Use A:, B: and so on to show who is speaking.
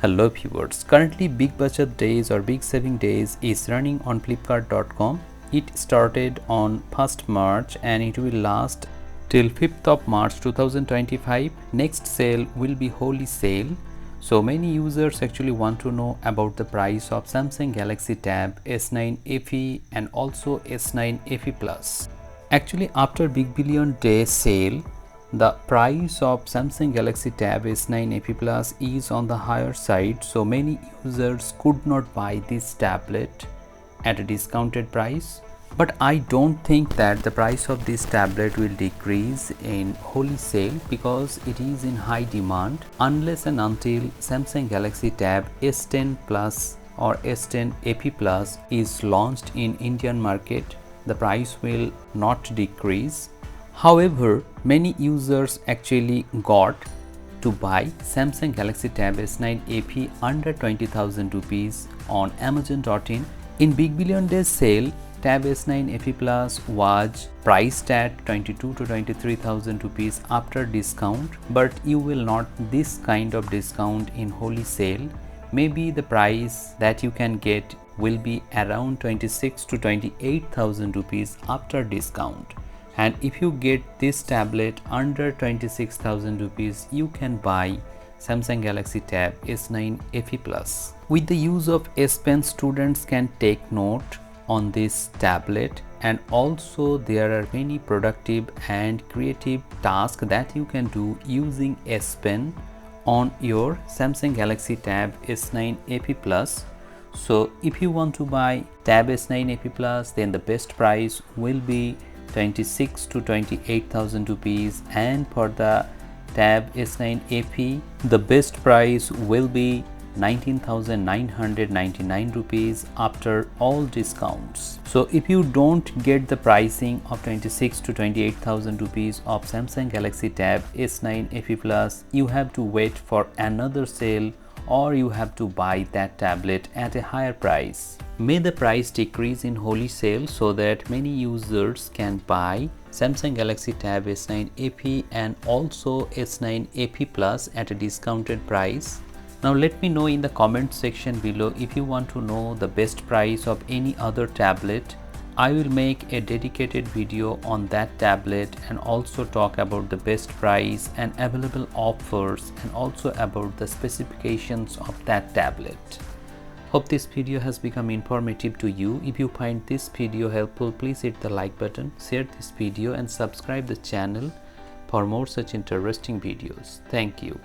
A: Hello viewers, currently Big Budget Days or Big Saving Days is running on Flipkart.com. It started on 1st March and it will last till 5th of March 2025. Next sale will be Holi sale. So many users actually want to know about the price of Samsung Galaxy Tab S9 FE and also S9 FE Plus. Actually, after Big Billion Day sale, the price of Samsung Galaxy Tab S9 FE Plus is on the higher side, so many users could not buy this tablet at a discounted price. But I don't think that the price of this tablet will decrease in Holi sale because it is in high demand unless and until Samsung Galaxy Tab S10 Plus or S10 FE Plus is launched in Indian market. The price will not decrease. However, many users actually got to buy Samsung Galaxy Tab S9 FE under 20,000 rupees on Amazon.in. In Big Billion Days sale, Tab S9 FE Plus was priced at 22 to 23,000 rupees after discount, but you will not this kind of discount in Holi sale. Maybe the price that you can get will be around 26 to 28,000 rupees after discount. And if you get this tablet under 26,000 rupees, you can buy Samsung Galaxy Tab S9 FE Plus. With the use of S Pen, students can take note on this tablet, and also there are many productive and creative tasks that you can do using S Pen on your Samsung Galaxy Tab S9 FE Plus. So if you want to buy Tab S9 FE Plus, then the best price will be 26 to 28,000 rupees, and for the Tab S9 FE the best price will be 19,999 rupees after all discounts. So if you don't get the pricing of 26 to 28,000 rupees of Samsung Galaxy Tab S9 FE Plus, you have to wait for another sale or you have to buy that tablet at a higher price. May the price decrease in Holi sale so that many users can buy Samsung Galaxy Tab S9 FE and also S9 FE Plus at a discounted price. Now let me know in the comment section below if you want to know the best price of any other tablet. I will make a dedicated video on that tablet and also talk about the best price and available offers and also about the specifications of that tablet. Hope this video has become informative to you. If you find this video helpful, please hit the like button, share this video and subscribe the channel for more such interesting videos. Thank you.